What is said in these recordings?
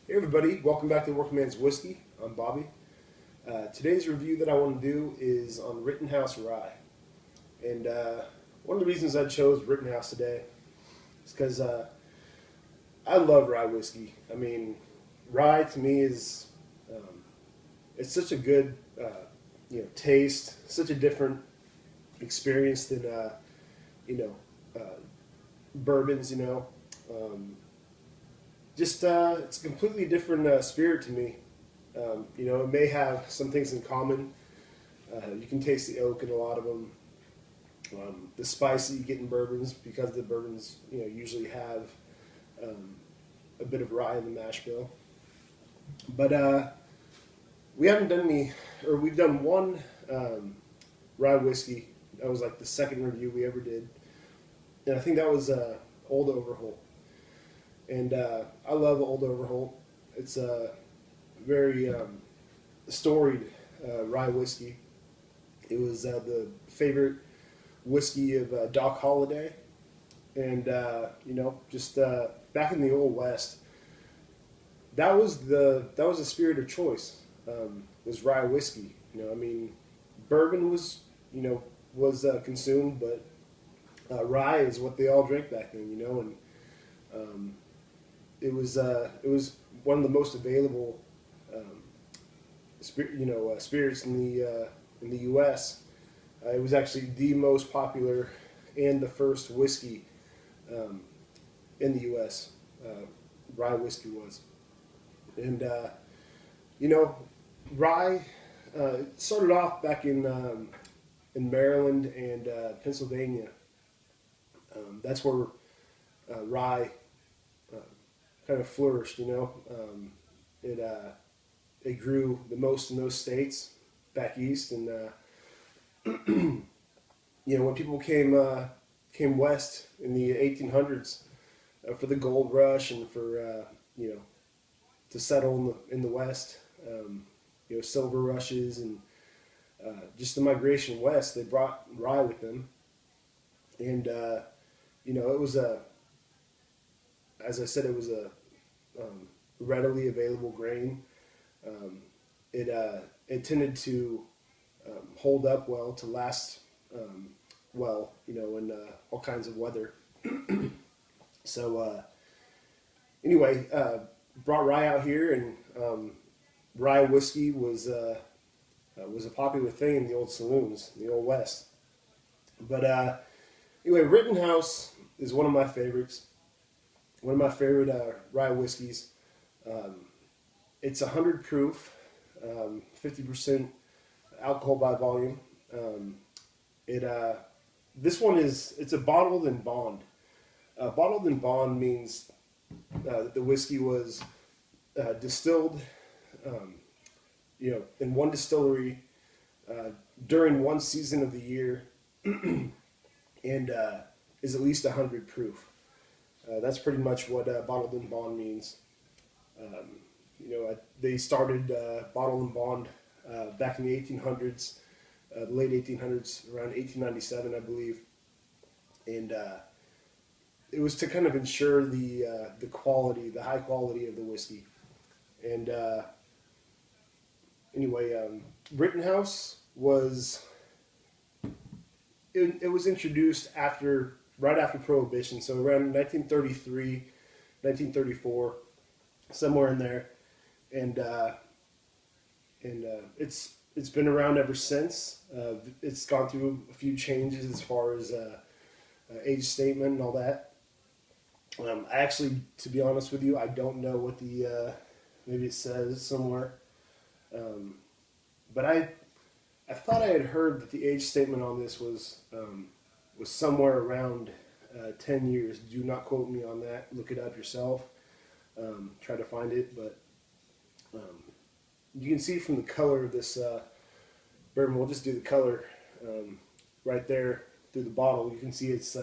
Hey everybody, welcome back to Workman's Whiskey. I'm Bobby. Today's review that I want to do is on Rittenhouse Rye. And one of the reasons I chose Rittenhouse today is because I love rye whiskey. I mean, rye to me is it's such a good taste, such a different experience than you know bourbons. It's a completely different spirit to me. It may have some things in common. You can taste the oak in a lot of them. The spice that you get in bourbons, because the bourbons usually have a bit of rye in the mash bill. But we haven't done any, or we've done one rye whiskey. That was like the second review we ever did, and I think that was Old Overholt. And I love Old Overholt. It's a very storied rye whiskey. It was the favorite whiskey of Doc Holliday, and back in the Old West, that was the spirit of choice. Was rye whiskey. Bourbon was consumed, but rye is what they all drank back then. And it was one of the most available spirits in the U.S. It was actually the most popular and the first whiskey in the U.S. Rye whiskey was, and rye started off back in Maryland and Pennsylvania. That's where rye kind of flourished. It grew the most in those states back east, and when people came west in the 1800s for the gold rush and for to settle in the west, silver rushes and just the migration west, they brought rye with them, and it was as I said, it was a readily available grain. It tended to hold up well, to last well, in all kinds of weather. So anyway, brought rye out here, and rye whiskey was a popular thing in the old saloons, in the Old West. But anyway, Rittenhouse is one of my favorites. One of my favorite rye whiskeys. It's 100 proof, 50% alcohol by volume. This one it's a bottled and bond. Bottled and bond means that the whiskey was distilled, in one distillery during one season of the year, and is at least 100 proof. That's pretty much what bottled and bond means. They started bottled and bond back in the 1800s, the late 1800s, around 1897, I believe, and it was to kind of ensure the quality, the high quality of the whiskey. And Rittenhouse was it was introduced right after Prohibition, so around 1933, 1934, somewhere in there, and it's been around ever since. It's gone through a few changes as far as age statement and all that. Actually, to be honest with you, I don't know what the maybe it says somewhere, but I thought I had heard that the age statement on this was somewhere around 10 years. Do not quote me on that. Look it up yourself. Try to find it, but you can see from the color of this bourbon. We'll just do the color right there through the bottle. You can see it's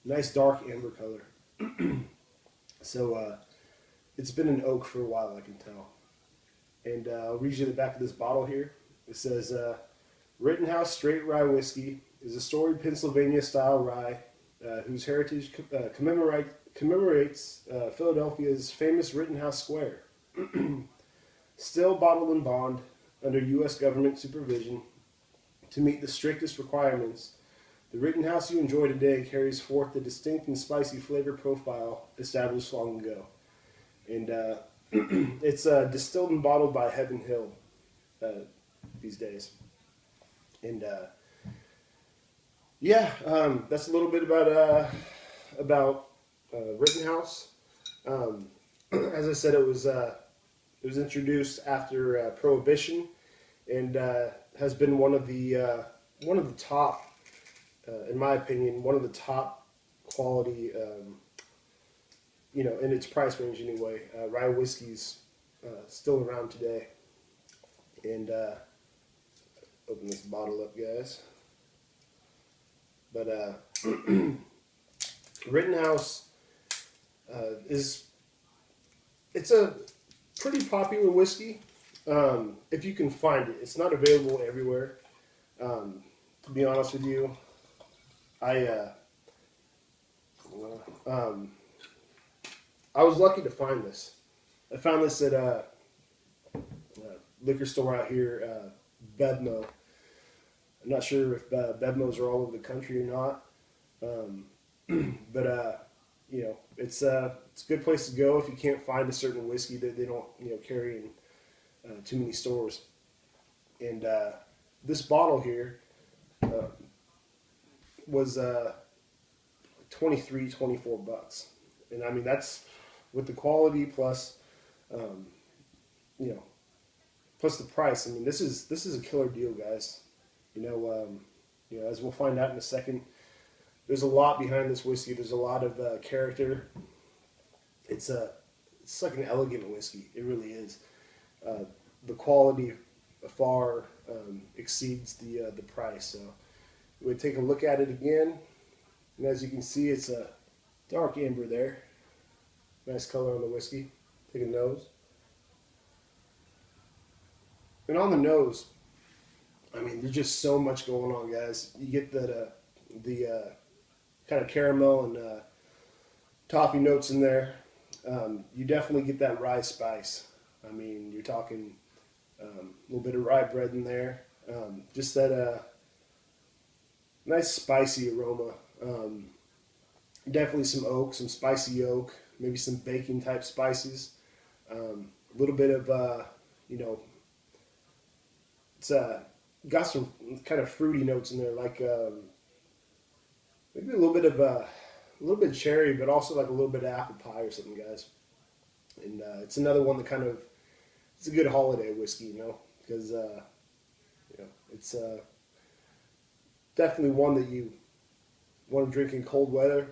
nice dark amber color. So it's been an oak for a while, I can tell. And I'll read you the back of this bottle here. It says, Rittenhouse Straight Rye Whiskey is a storied Pennsylvania-style rye whose heritage commemorates Philadelphia's famous Rittenhouse Square. Still bottled in bond under U.S. government supervision to meet the strictest requirements, the Rittenhouse you enjoy today carries forth the distinct and spicy flavor profile established long ago. And it's distilled and bottled by Heaven Hill these days. And that's a little bit about Rittenhouse. As I said, it was introduced after Prohibition, and has been one of the top, in my opinion, one of the top quality, in its price range anyway. Rye whiskey's still around today, and open this bottle up, guys. But Rittenhouse it's a pretty popular whiskey. If you can find it, it's not available everywhere. To be honest with you, I was lucky to find this. I found this at a liquor store out here, Bevmo. I'm not sure if Bevmos are all over the country or not, but it's a good place to go if you can't find a certain whiskey that they don't carry in too many stores. And this bottle here was $24, and I mean that's with the quality plus plus the price. I mean this is a killer deal, guys. As we'll find out in a second, there's a lot behind this whiskey. There's a lot of character. It's like an elegant whiskey. It really is. The quality far exceeds the price. So we'll take a look at it again, and as you can see, it's a dark amber there. Nice color on the whiskey. Take a nose, and on the nose, I mean, there's just so much going on, guys. You get the kind of caramel and toffee notes in there. You definitely get that rye spice. I mean, you're talking a little bit of rye bread in there. Just that nice spicy aroma. Definitely some oak, some spicy oak, maybe some baking type spices. A little bit of, it's got some kind of fruity notes in there, like maybe a little bit of cherry, but also like a little bit of apple pie or something, guys. And it's another one that it's a good holiday whiskey, because it's definitely one that you want to drink in cold weather,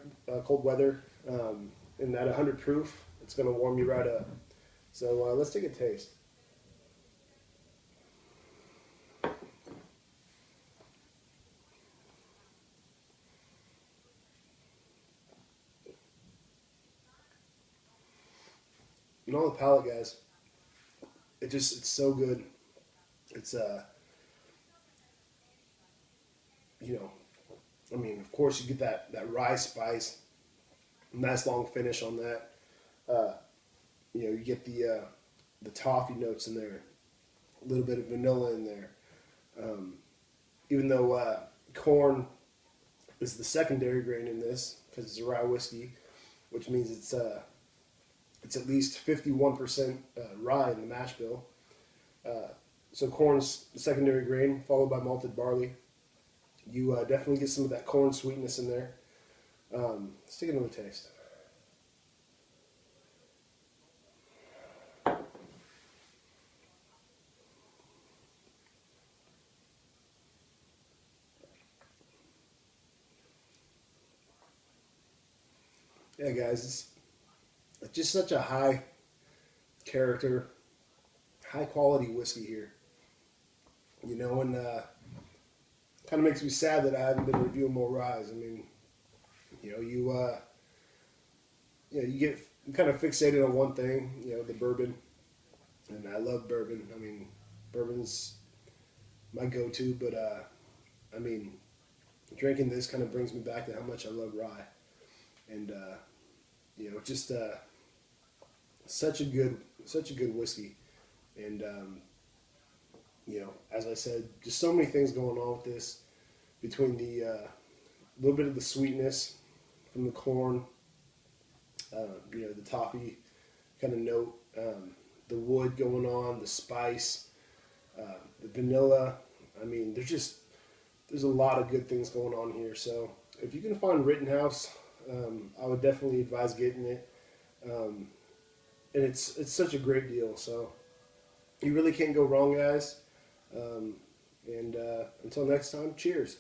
and at 100 proof, it's going to warm you right up. So let's take a taste. And on the palate, guys, it's so good. It's I mean, of course you get that rye spice, nice long finish on that. You get the toffee notes in there, a little bit of vanilla in there. Even though corn is the secondary grain in this, because it's a rye whiskey, which means it's at least 51% rye in the mash bill. So corn's the secondary grain, followed by malted barley. You definitely get some of that corn sweetness in there. Let's take another taste. Yeah, guys, it's just such a high character, high quality whiskey here. And kind of makes me sad that I haven't been reviewing more ryes. I mean, you get kind of fixated on one thing, the bourbon, and I love bourbon. I mean, bourbon's my go-to, but I mean, drinking this kind of brings me back to how much I love rye, and just such a good whiskey, and you know, as I said, just so many things going on with this between the little bit of the sweetness from the corn, you know, the toffee kind of note, the wood going on, the spice, the vanilla. I mean, there's a lot of good things going on here. So if you can find Rittenhouse, I would definitely advise getting it. And it's such a great deal. So you really can't go wrong, guys. And until next time, cheers.